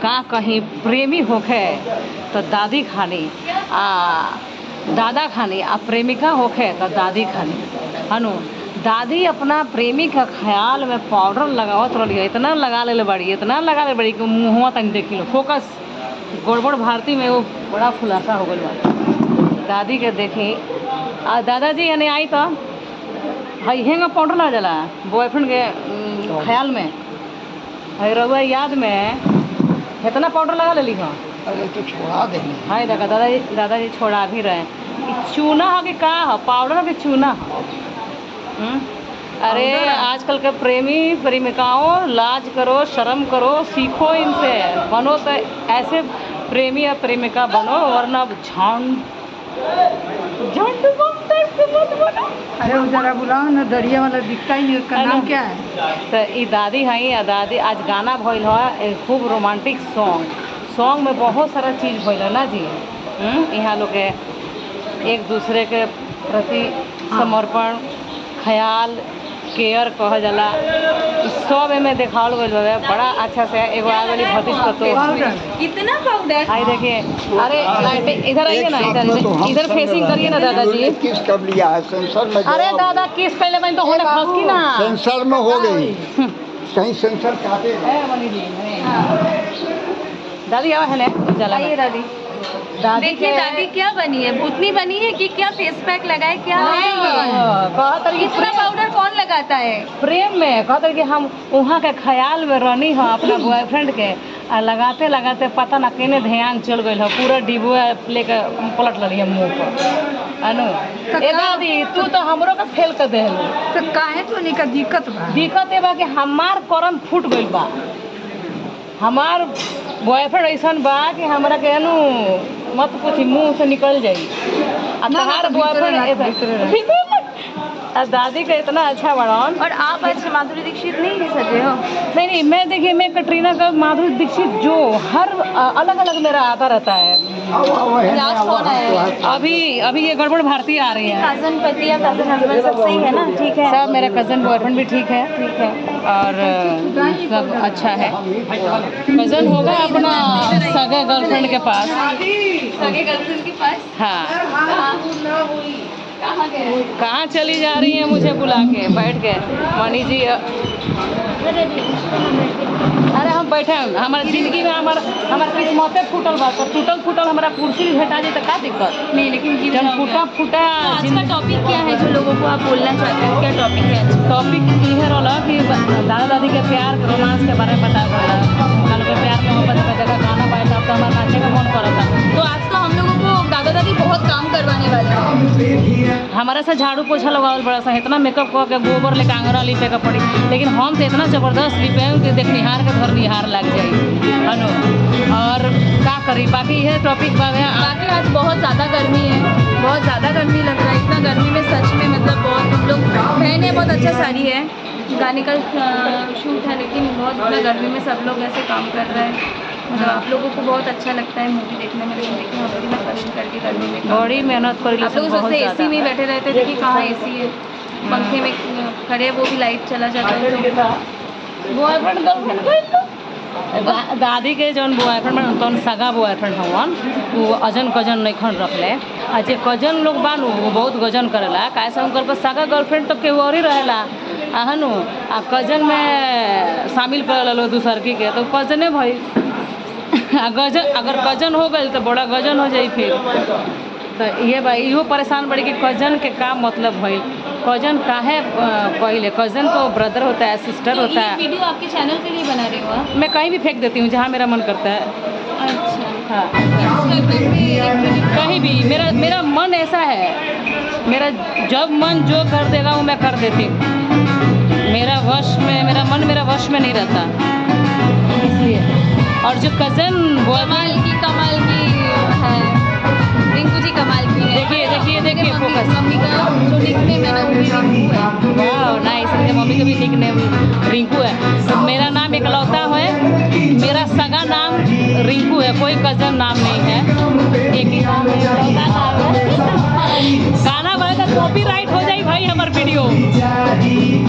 का कहीं प्रेमी होखे तो दादी खानी आ दादा खानी आ प्रेमिका होखे तो दादी खानी हनु। दादी अपना प्रेमी का ख्याल में पाउडर लगावत रही है, इतना लगा ले बड़ी, इतना लगा ले बड़ी कि मुँहवा तक देखी लो फोकस गड़बड़ भारती में वो बड़ा खुलासा हो गया। दादी के देखी आ दादाजी यानी आई तो हई हेंगा पाउडर लगा जाला बॉयफ्रेंड के ख्याल में, हई रउआ याद में इतना पाउडर लगा लेली हाँ। अरे तो छोड़ा देंगे। हाय देखा दादाजी छोड़ा भी रहे। चूना हो कि का हो, पाउडर हो कि चूना हो? अरे आजकल के प्रेमी प्रेमिकाओं लाज करो, शर्म करो, सीखो इनसे, बनो तो ऐसे प्रेमी या प्रेमिका बनो वरना झंड मत बनो। अरे वो जरा बुलाओ ना, दरिया वाला दिखता ही नहीं, उसका नाम क्या है? तो ये दादी है, दादी आज गाना भइल है खूब रोमांटिक सॉन्ग में बहुत सारा चीज़ भइल है ना जी। यहाँ लोग के एक दूसरे के प्रति समर्पण, ख्याल, केयर कह जाला, सब में देखावल गइल बा बड़ा अच्छा से। एगो आ गई भतीज तो कितना पाउडर आई देखिए। अरे इधर आइए ना, इधर फेसिंग करिए ना दादाजी। किस कब लिया है सेंसर में? अरे दादा किस पहले मैंने तो होने फंस की ना, सेंसर में हो गई कहीं सेंसर काटे। दादी आओ है ना, दादी देखिए दादी क्या बनी है, भूतनी बनी है कि क्या फेस पैक लगाए क्या है? इतना पाउडर कौन लगाता है? प्रेम में कहते कि हम वहाँ के ख्याल में रहनी हो अपना बॉयफ्रेंड के, आ लगाते लगाते पता ना केने ध्यान चल गई हो, पूरा डिबुआ लेके पलट लगी है मुँह पर अनु। ए दादी तू तो हमरो का फेल कर दे तो काहे तो नहीं का दिक्कत बा? दिक्कत ये बा कि हमार करम फूट गइल बा, हमार बॉयफ्रेंड ऐसा बा कि हमरा के अनु मत पूछी मुँह से निकल जाई। तहार बॉयफ्रेंड दादी का इतना अच्छा बढ़ान। और आप आज माधुरी दीक्षित नहीं सजे हो? नहीं, मैं देखिए मैं कटरीना का माधुरी दीक्षित जो हर अलग अलग मेरा आता रहता है। लास्ट कौन है? अभी ये गड़बड़ भारती आ रही है। कजन पति या कजन हस्बैंड सब सही है ना? ठीक है सब मेरा कजन बॉयफ्रेंड भी ठीक है और सब अच्छा है। कजन होगा अपना सगे गर्लफ्रेंड के पास। सगे गर्लफ्रेंड के पास? हाँ। कहाँ चली जा रही है मुझे बुला के बैठ के? मनी जी अरे हम बैठे हैं, हमारे जिंदगी में हमारा किस्मते फूटल बा, तो टूटल हमारा कुर्सी भेटा जाए तो क्या दिक्कत नहीं, लेकिन फूटा आज का टॉपिक क्या है जो लोगों को आप बोलना चाहते हो? क्या टॉपिक है? टॉपिक ये रहा कि दादा दादी के प्यार के रोमांस के बारे में पता चला, कल के प्यार मोहब्बत का जगह गाना बायटा तो हमारा नाचने का मन कर रहा था। तो आज तो हम लोगों को दादा दादी बहुत काम करवाने वाले हैं। हमारा से झाड़ू पोछा लगावल बड़ा सा, इतना मेकअप कऽ के गोबर लेके आंगरा लिपे के पड़ी, लेकिन हम तो इतना ज़बरदस्त लिपे कि देखनिहार के घर निहार लग जाई हनु। और क्या करी बाकी यह टॉपिक बाकी आज बहुत ज़्यादा गर्मी है, बहुत ज़्यादा गर्मी लग रहा है। इतना गर्मी में सच में मतलब बहुत हम लोग पहने बहुत अच्छा साड़ी है, गाने का शूट है, लेकिन बहुत इतना गर्मी में सब लोग ऐसे काम कर रहे हैं। मतलब आप लोगों को बहुत अच्छा लगता है मूवी देखने में, लेकिन देखिए हम लोग इतना कष्ट करके गर्मी में बड़ी मेहनत कर। आप लोग सोचते एसी में बैठे रहते हैं, देखिए कहाँ एसी है, पंखे में खड़े वो भी लाइट चला जाता है। दादी के जौन बॉयफ्रेंड तौन सगा बॉयफ्रेंड हवन वो अजन कजन नहीं रखले, आ जे कजन लोग बानू वो बहुत गजन करेला। कैसे उनकर सगा गर्लफ्रेंड तो केहू और ही रहेला हनु, आ कजन में शामिल कर लो दूसरकी के तो कजने भाई अगर कजन हो गई तो बड़ा गजन हो जाई फिर। तो ये भाई इहो परेशान बड़ी कि कजन के का मतलब भाई, कजन काहे पहले कजन तो ब्रदर होता है, सिस्टर होता है। वीडियो आपके चैनल के लिए बना रहे हो? मैं कहीं भी फेंक देती हूँ जहाँ मेरा मन करता है। अच्छा हाँ कहीं भी मेरा मन ऐसा है, मेरा जब मन जो कर देगा वो मैं कर देती हूँ। मेरा वश में नहीं रहता इसलिए। और जो कज़न कमाल की है रिंकू जी, कमाल की है। देखिए फोकस। मम्मी का जो निकनेम है ना वो रिंकू है। वाह नाइस, मेरी मम्मी का भी निकनेम रिंकू है। तो मेरा नाम एकलौता है, मेरा सगा नाम रिंकू है, कोई कज़न नाम नहीं है, एक ही नाम है। गाना बजा कॉपीराइट हो जाए भाई हमारे वीडियो।